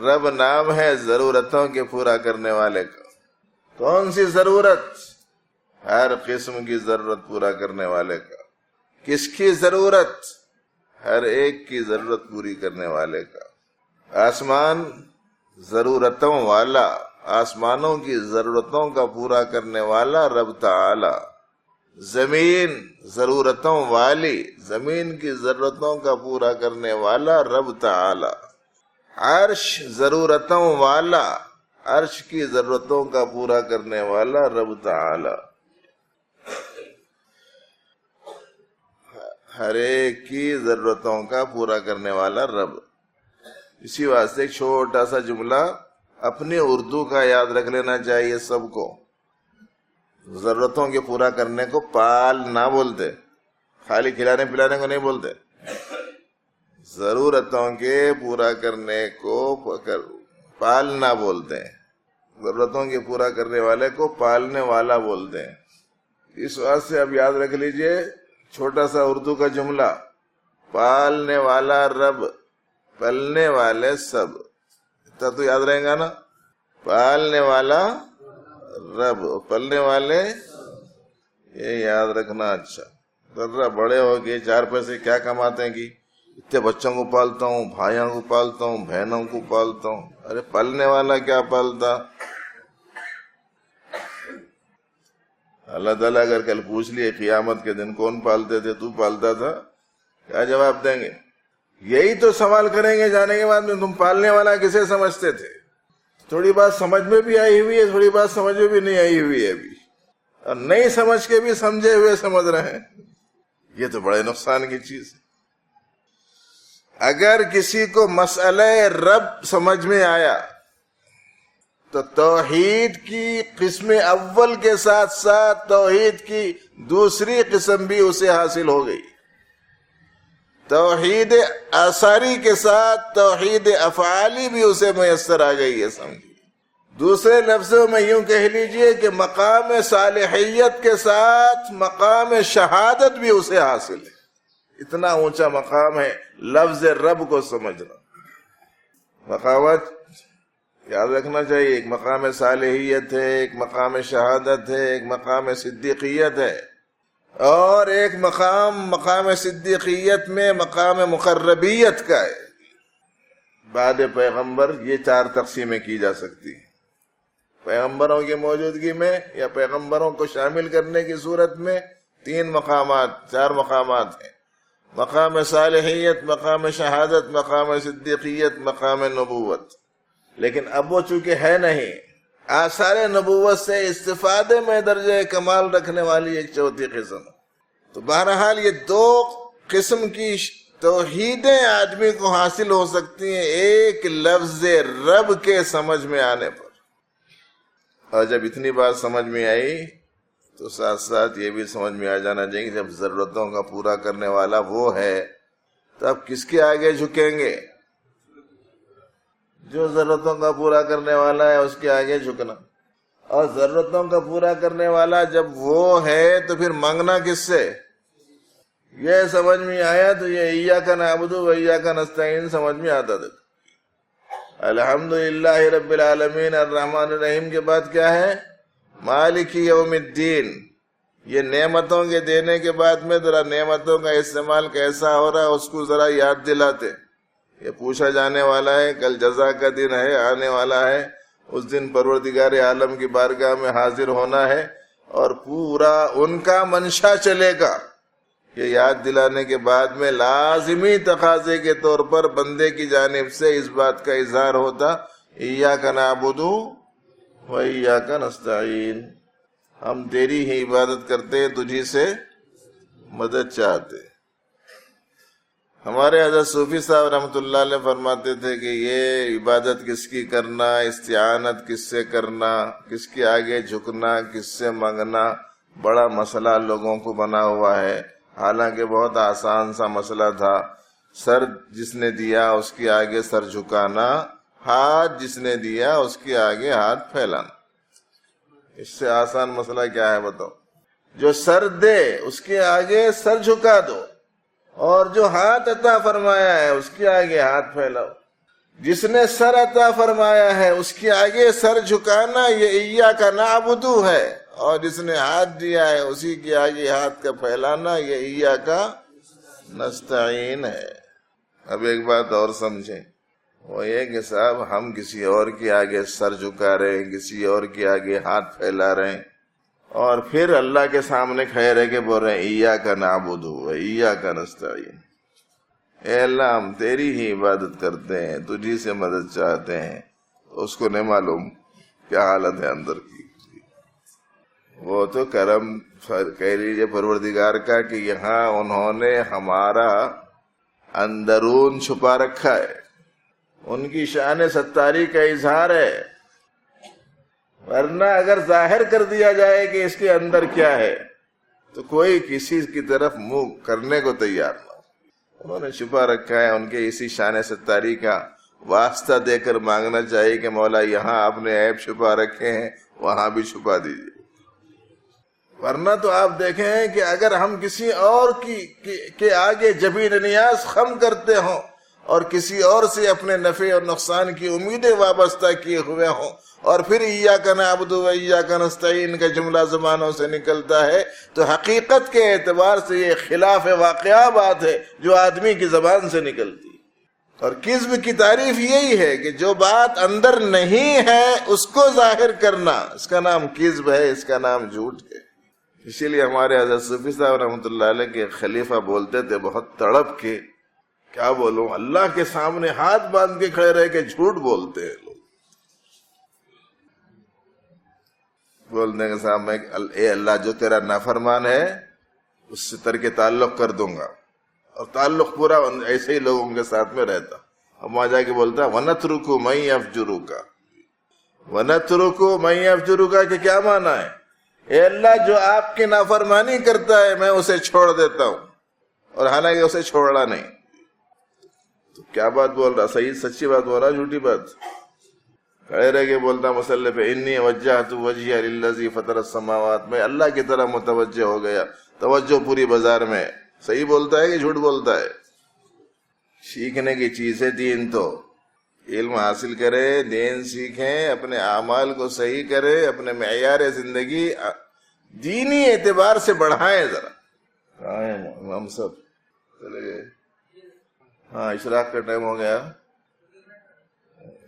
[SPEAKER 1] رب نام ہے ضرورتوں کے پورا کرنے والے کا۔ کون سی ضرورت؟ ہر قسم کی ضرورت پورا کرنے والے کا۔ کس کی ضرورت؟ ہر ایک کی ضرورت پوری کرنے والے کا۔ آسمان ضرورتوں والا، آسمانوں کی ضرورتوں کا پورا کرنے والا رب تعالی۔ زمین ضرورتوں والی، زمین کی ضرورتوں کا پورا کرنے والا رب تعالی۔ عرش ضرورتوں والا، عرش کی ضرورتوں کا پورا کرنے والا رب تعالی۔ ہر ایک کی ضرورتوں کا پورا کرنے والا رب۔ اسی واسطے ایک چھوٹا سا جملہ اپنی اردو کا یاد رکھ لینا چاہیے سب کو۔ ضرورتوں کے پورا کرنے کو پال نہ بولتے، خالی کھلانے پلانے کو نہیں بولتے، ضرورتوں کے پورا کرنے کو پالنا بولتے ہیں، ضرورتوں کے پورا کرنے والے کو پالنے والا بولتے ہیں۔ اس واسطے اب یاد رکھ لیجئے چھوٹا سا اردو کا جملہ، پالنے والا رب، پلنے والے سب، اتنا تو یاد رہے گا نا، پالنے والا رب، پلنے والے، یہ یاد رکھنا۔ اچھا ذرا بڑے ہو کے 4 پیسے کیا کماتے ہیں کہ اتنے بچوں کو پالتا ہوں، بھائیوں کو پالتا ہوں، بہنوں کو پالتا ہوں۔ ارے پلنے والا کیا پالتا؟ اللہ تعالیٰ اگر کل پوچھ لیے قیامت کے دن کون پالتے تھے، تو پالتا تھا، کیا جواب دیں گے؟ یہی تو سوال کریں گے جانے کے بعد میں، تم پالنے والا کسے سمجھتے تھے؟ تھوڑی بات سمجھ میں بھی آئی ہوئی ہے، تھوڑی بات سمجھ میں بھی نہیں آئی ہوئی ہے ابھی، اور نہیں سمجھ کے بھی سمجھے ہوئے سمجھ رہے ہیں۔ یہ تو بڑے نقصان کی چیز ہے۔ اگر کسی کو مسئلہ رب سمجھ میں آیا تو توحید کی قسم اول کے ساتھ ساتھ توحید کی دوسری قسم بھی اسے حاصل ہو گئی۔ توحید آثاری کے ساتھ توحید افعالی بھی اسے میسر آ گئی ہے، سمجھیے۔ دوسرے لفظوں میں یوں کہہ لیجئے کہ مقام صالحیت کے ساتھ مقام شہادت بھی اسے حاصل ہے۔ اتنا اونچا مقام ہے لفظ رب کو سمجھنا۔ مقامات یاد رکھنا چاہیے، ایک مقام صالحیت ہے، ایک مقام شہادت ہے، ایک مقام صدیقیت ہے، اور ایک مقام صدیقیت میں مقام مقربیت کا ہے۔ بعد پیغمبر یہ 4 تقسیمیں کی جا سکتی ہیں، پیغمبروں کی موجودگی میں یا پیغمبروں کو شامل کرنے کی صورت میں 4 مقامات ہیں، مقام صالحیت، مقام شہادت، مقام صدیقیت، مقام نبوت۔ لیکن اب وہ چونکہ ہے نہیں، آثار نبوت سے استفادے میں درجہ کمال رکھنے والی ایک 4تھی قسم۔ تو بہرحال یہ 2 قسم کی توحیدیں آدمی کو حاصل ہو سکتی ہیں ایک لفظ رب کے سمجھ میں آنے پر۔ اور جب اتنی بات سمجھ میں آئی تو ساتھ ساتھ یہ بھی سمجھ میں آ جانا چاہیے کہ جب ضرورتوں کا پورا کرنے والا وہ ہے تو اب کس کے آگے جھکیں گے؟ جو ضرورتوں کا پورا کرنے والا ہے اس کے آگے جھکنا۔ اور ضرورتوں کا پورا کرنے والا جب وہ ہے تو پھر مانگنا کس سے؟ یہ سمجھ میں آیا تو یہ ایاک نعبد و ایاک نستعین سمجھ میں آتا تھا۔ الحمدللہ رب العالمین الرحمن الرحیم کے بعد کیا ہے؟ مالک یوم الدین۔ یہ نعمتوں کے دینے کے بعد میں ذرا نعمتوں کا استعمال کیسا ہو رہا ہے اس کو ذرا یاد دلاتے۔ یہ پوچھا جانے والا ہے، کل جزا کا دن ہے، آنے والا ہے، اس دن پروردگار عالم کی بارگاہ میں حاضر ہونا ہے اور پورا ان کا منشا چلے گا۔ یہ یاد دلانے کے بعد میں لازمی تقاضے کے طور پر بندے کی جانب سے اس بات کا اظہار ہوتا ایاک نعبد و ایاک نستعین، ہم تیری ہی عبادت کرتے، تجھی سے مدد چاہتے۔ ہمارے حضرت صوفی صاحب رحمۃ اللہ علیہ فرماتے تھے کہ یہ عبادت کس کی کرنا، استعانت کس سے کرنا، کس کے آگے جھکنا، کس سے مانگنا، بڑا مسئلہ لوگوں کو بنا ہوا ہے، حالانکہ بہت آسان سا مسئلہ تھا۔ سر جس نے دیا اس کے آگے سر جھکانا، ہاتھ جس نے دیا اس کے آگے ہاتھ پھیلانا، اس سے آسان مسئلہ کیا ہے بتاؤ؟ جو سر دے اس کے آگے سر جھکا دو، اور جو ہاتھ عطا فرمایا ہے اس کے آگے ہاتھ پھیلاؤ۔ جس نے سر عطا فرمایا ہے اس کے آگے سر جھکانا یہ ایاک نعبد ہے، اور جس نے ہاتھ دیا ہے اسی کے آگے ہاتھ کا پھیلانا یہ ایاک نستعین ہے۔ اب ایک بات اور سمجھیں، وہ یہ کہ صاحب ہم کسی اور کے آگے سر جھکا رہے ہیں، کسی اور کے آگے ہاتھ پھیلا رہے ہیں، اور پھر اللہ کے سامنے کھڑے رہ کے بول رہے ہیں ایاک نعبد و ایاک نستعین۔ اے اللہ ہم تیری ہی عبادت کرتے ہیں، تجھی سے مدد چاہتے ہیں، اس کو نہیں معلوم کیا حالت ہے اندر کی۔ وہ تو کرم کہہ لیجیے پروردگار کا کہ یہاں انہوں نے ہمارا اندرون چھپا رکھا ہے، ان کی شان ستاری کا اظہار ہے، ورنہ اگر ظاہر کر دیا جائے کہ اس کے اندر کیا ہے تو کوئی کسی کی طرف منہ کرنے کو تیار نہ ہو۔ انہوں نے چھپا رکھا ہے، ان کے اسی شان ستاری کا واسطہ دے کر مانگنا چاہیے کہ مولا یہاں آپ نے عیب چھپا رکھے ہیں، وہاں بھی چھپا دیجیے۔ ورنہ تو آپ دیکھیں کہ اگر ہم کسی اور کے آگے جبین نیاز خم کرتے ہوں اور کسی اور سے اپنے نفع اور نقصان کی امیدیں وابستہ کیے ہوئے ہوں، اور پھر ایاک نعبد و ایاک نستعین کا جملہ زبانوں سے نکلتا ہے تو حقیقت کے اعتبار سے یہ خلاف واقعہ بات ہے جو آدمی کی زبان سے نکلتی ہے۔ اور کذب کی تعریف یہی ہے کہ جو بات اندر نہیں ہے اس کو ظاہر کرنا، اس کا نام کذب ہے، اس کا نام جھوٹ ہے۔ اسی لیے ہمارے حضرت صوفی صاحب رحمۃ اللہ علیہ کے خلیفہ بولتے تھے بہت تڑپ کے، کیا بولوں، اللہ کے سامنے ہاتھ باندھ کے کھڑے رہ کے جھوٹ بولتے ہیں لوگ۔ بولنے کے صاحب میں اے اللہ جو تیرا نافرمان ہے اس سے ترک تعلق کر دوں گا، اور تعلق پورا ایسے ہی لوگوں کے ساتھ میں رہتا۔ اب وہاں جا کے بولتا وَنَتْرُكُ مَن يَفْجُرُكَ، وَنَتْرُكُ مَن يَفْجُرُكَ کہ کیا معنی ہے؟ اے اللہ جو آپ کی نافرمانی کرتا ہے میں اسے چھوڑ دیتا ہوں، اور حالانکہ اسے چھوڑا نہیں۔ تو کیا بات بول رہا؟ صحیح سچی بات بول رہا، جھوٹی بات؟ کھڑے رہ کے بولتا مسئلے پہ انی وجہت وجہی للذی فطر السماوات، میں اللہ کی طرح متوجہ ہو گیا، توجہ پوری بازار میں۔ صحیح بولتا ہے کہ جھوٹ بولتا ہے؟ سیکھنے کی چیز ہے دین، تو علم حاصل کرے، دین سیکھیں، اپنے اعمال کو صحیح کرے، اپنے معیار زندگی دینی اعتبار سے بڑھائیں ذرا۔ کہاں ہیں ہم سب؟ چلے گئے؟ ہاں اشراق کا ٹائم ہو گیا۔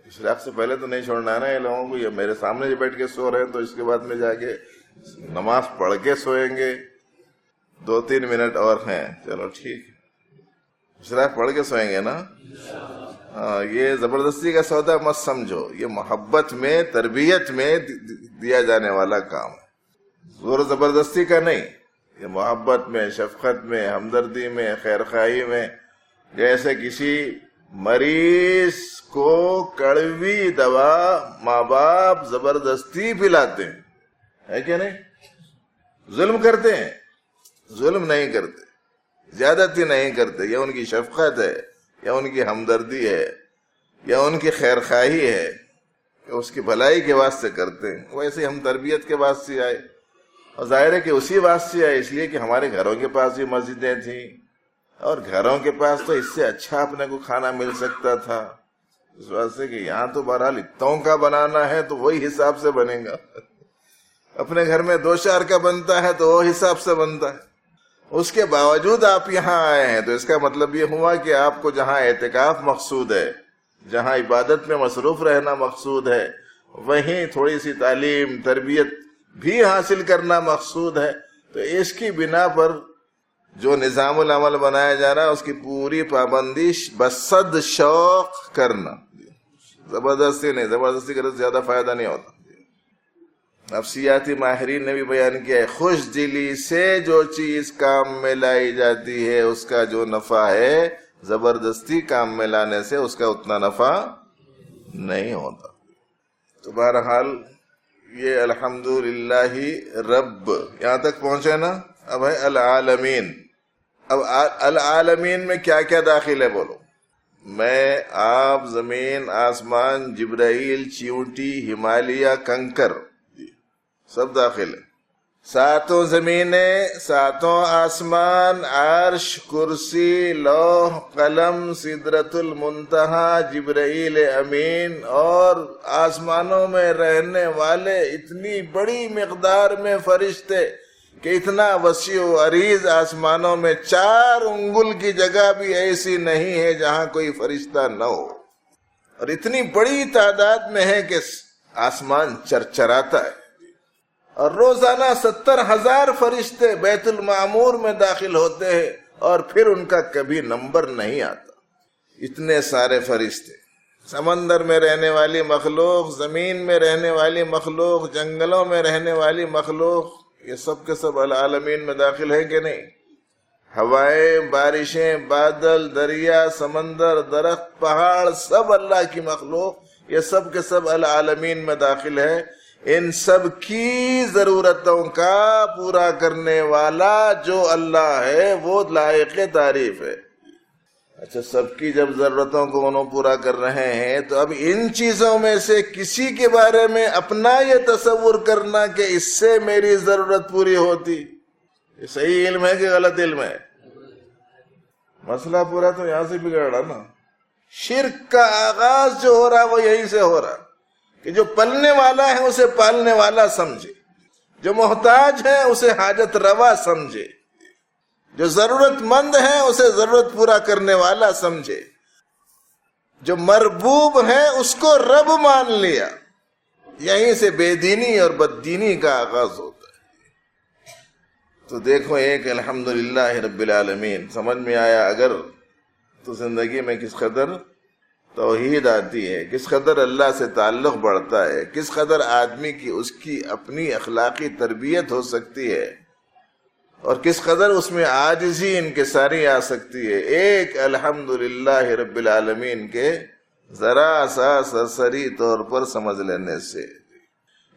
[SPEAKER 1] اشراق سے پہلے تو نہیں چھوڑنا ہے نا یہ لوگوں کو، یہ میرے سامنے جو بیٹھ کے سو رہے ہیں تو اس کے بعد میں جا کے نماز پڑھ کے سوئیں گے۔ 2-3 منٹ اور ہیں، چلو ٹھیک ہے، اشراق پڑھ کے سوئیں گے نا۔ ہاں یہ زبردستی کا سودا مت سمجھو، یہ محبت میں، تربیت میں دیا جانے والا کام ہے، زور زبردستی کا نہیں۔ یہ محبت میں، شفقت میں، ہمدردی میں، خیرخواہی میں۔ جیسے کسی مریض کو کڑوی دوا ماں باپ زبردستی پلاتے ہیں، ہے کہ نہیں؟ ظلم کرتے ہیں؟ ظلم نہیں کرتے، زیادتی نہیں کرتے، یہ ان کی شفقت ہے، یا ان کی ہمدردی ہے، یا ان کی خیرخواہی ہے۔ کہ اس کی بھلائی کے واسطے کرتے ہیں، ویسے ہم تربیت کے واسطے آئے، اور ظاہر ہے کہ اسی واسطے آئے اس لیے کہ ہمارے گھروں کے پاس بھی مسجدیں تھیں، اور گھروں کے پاس تو اس سے اچھا اپنے کو کھانا مل سکتا تھا، اس واسطے کہ یہاں تو بہرحال اتوں کا بنانا ہے تو وہی حساب سے بنے گا، اپنے گھر میں 2-4 کا بنتا ہے تو وہ حساب سے بنتا ہے، اس کے باوجود آپ یہاں آئے ہیں، تو اس کا مطلب یہ ہوا کہ آپ کو جہاں اعتکاف مقصود ہے، جہاں عبادت میں مصروف رہنا مقصود ہے، وہیں تھوڑی سی تعلیم تربیت بھی حاصل کرنا مقصود ہے، تو اس کی بنا پر جو نظام العمل بنایا جا رہا ہے اس کی پوری پابندی بصد شوق کرنا، زبردستی نہیں، زبردستی کرنے سے زیادہ فائدہ نہیں ہوتا۔ نفسیاتی ماہرین نے بھی بیان کیا ہے، خوش دلی سے جو چیز کام میں لائی جاتی ہے اس کا جو نفع ہے، زبردستی کام میں لانے سے اس کا اتنا نفع نہیں ہوتا۔ تو بہرحال یہ الحمدللہ رب یہاں تک پہنچے نا، اب ہے العالمین۔ اب العالمین میں کیا کیا داخل ہے بولو؟ میں، آپ، زمین، آسمان، جبرائیل، چیونٹی، ہمالیہ، کنکر، سب داخل ہے۔ 7 زمینیں، 7 آسمان، عرش، کرسی، لوح قلم، سدرۃ المنتہا، جبرائیل امین، اور آسمانوں میں رہنے والے اتنی بڑی مقدار میں فرشتے کہ اتنا وسیع و عریض آسمانوں میں 4 انگل کی جگہ بھی ایسی نہیں ہے جہاں کوئی فرشتہ نہ ہو، اور اتنی بڑی تعداد میں ہے کہ آسمان چرچراتا ہے، اور روزانہ 70,000 فرشتے بیت المعمور میں داخل ہوتے ہیں، اور پھر ان کا کبھی نمبر نہیں آتا، اتنے سارے فرشتے۔ سمندر میں رہنے والی مخلوق، زمین میں رہنے والی مخلوق، جنگلوں میں رہنے والی مخلوق، یہ سب کے سب العالمین میں داخل ہیں کہ نہیں؟ ہوائیں، بارشیں، بادل، دریا، سمندر، درخت، پہاڑ، سب اللہ کی مخلوق، یہ سب کے سب العالمین میں داخل ہے۔ ان سب کی ضرورتوں کا پورا کرنے والا جو اللہ ہے وہ لائق تعریف ہے۔ اچھا، سب کی جب ضرورتوں کو انہوں پورا کر رہے ہیں تو اب ان چیزوں میں سے کسی کے بارے میں اپنا یہ تصور کرنا کہ اس سے میری ضرورت پوری ہوتی، یہ صحیح علم ہے کہ غلط علم ہے؟ مسئلہ پورا تو یہاں سے بگڑ رہا نا۔ شرک کا آغاز جو ہو رہا وہ یہیں سے ہو رہا کہ جو پلنے والا ہے اسے پالنے والا سمجھے، جو محتاج ہے اسے حاجت روا سمجھے، جو ضرورت مند ہے اسے ضرورت پورا کرنے والا سمجھے، جو مربوب ہے اس کو رب مان لیا۔ یہیں سے بے دینی اور بددینی کا آغاز ہوتا ہے۔ تو دیکھو، ایک الحمدللہ رب العالمین سمجھ میں آیا اگر تو زندگی میں کس قدر توحید آتی ہے، کس قدر اللہ سے تعلق بڑھتا ہے، کس قدر آدمی کی اس کی اپنی اخلاقی تربیت ہو سکتی ہے، اور کس قدر اس میں عاجزی انکساری آ سکتی ہے، ایک الحمدللہ رب العالمین کے ذرا سا سرسری طور پر سمجھ لینے سے۔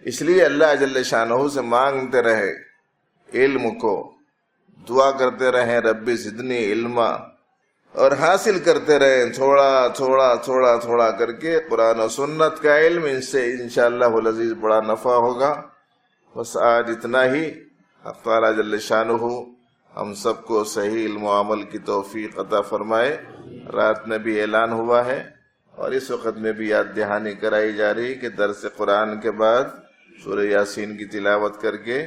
[SPEAKER 1] اس لیے اللہ جل شانہ سے مانگتے رہے علم کو، دعا کرتے رہیں رب زدنی علما، اور حاصل کرتے رہیں تھوڑا تھوڑا تھوڑا تھوڑا کر کے قرآن و سنت کا علم، ان سے انشاءاللہ العزیز بڑا نفع ہوگا۔ بس آج اتنا ہی۔ حق تعالیٰ جل شانہ ہم سب کو صحیح علم و عمل کی توفیق عطا فرمائے۔ رات میں بھی اعلان ہوا ہے اور اس وقت میں بھی یاد دہانی کرائی جا رہی کہ درس قرآن کے بعد سورہ یاسین کی تلاوت کر کے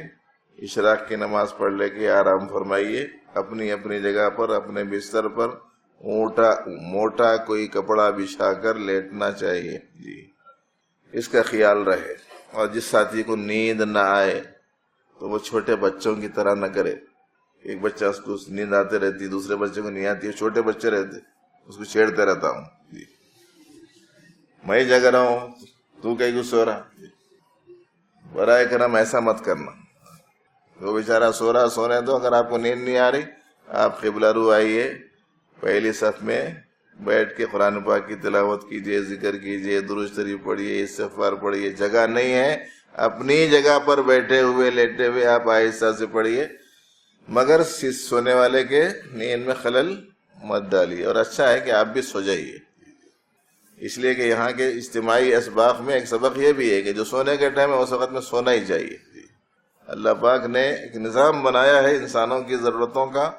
[SPEAKER 1] اشراق کی نماز پڑھ لے کے آرام فرمائیے، اپنی اپنی جگہ پر اپنے بستر پر موٹا کوئی کپڑا بچھا کر لیٹنا چاہیے جی، اس کا خیال رہے۔ اور جس ساتھی کو نیند نہ آئے تو وہ چھوٹے بچوں کی طرح نہ کرے، ایک بچہ اس کو نیند آتے رہتی، دوسرے بچے کو نہیں آتی ہے، چھوٹے بچے رہتے اس کو چھیڑتے رہتا ہوں جی، میں جگ رہا ہوں تو کہیں کو سو رہا، برائے کرم ایسا مت کرنا۔ وہ بیچارہ سو رہا، سونے دو۔ اگر آپ کو نیند نہیں آ رہی آپ قبلہ رو آئیے، پہلی صف میں بیٹھ کے قرآن پاک کی تلاوت کیجئے، ذکر کیجئے، درود شریف پڑھیے، استغفار پڑھیے۔ جگہ نہیں ہے، اپنی جگہ پر بیٹھے ہوئے لیٹے ہوئے آپ آہستہ سے پڑھیے، مگر سونے والے کے نیند میں خلل مت ڈالیے، اور اچھا ہے کہ آپ بھی سو جائیے۔ اس لیے کہ یہاں کے اجتماعی اسباق میں ایک سبق یہ بھی ہے کہ جو سونے کے ٹائم ہے اس وقت میں سونا ہی چاہیے. اللہ پاک نے ایک نظام بنایا ہے انسانوں کی ضرورتوں کا،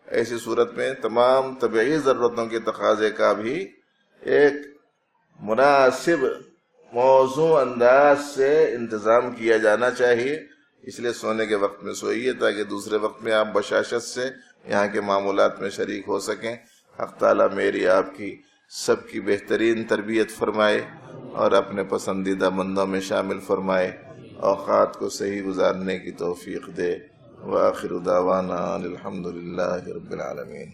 [SPEAKER 1] ایسی صورت میں تمام طبعی ضرورتوں کے تقاضے کا بھی ایک مناسب موزوں انداز سے انتظام کیا جانا چاہیے. اس لیے سونے کے وقت میں سوئیے تاکہ دوسرے وقت میں آپ بشاشت سے یہاں کے معمولات میں شریک ہو سکیں. حق تعالیٰ میری آپ کی سب کی بہترین تربیت فرمائے اور اپنے پسندیدہ بندوں میں شامل فرمائے، اوقات کو صحیح گزارنے کی توفیق دے. وآخر دعوانا الحمد للہ رب العالمین.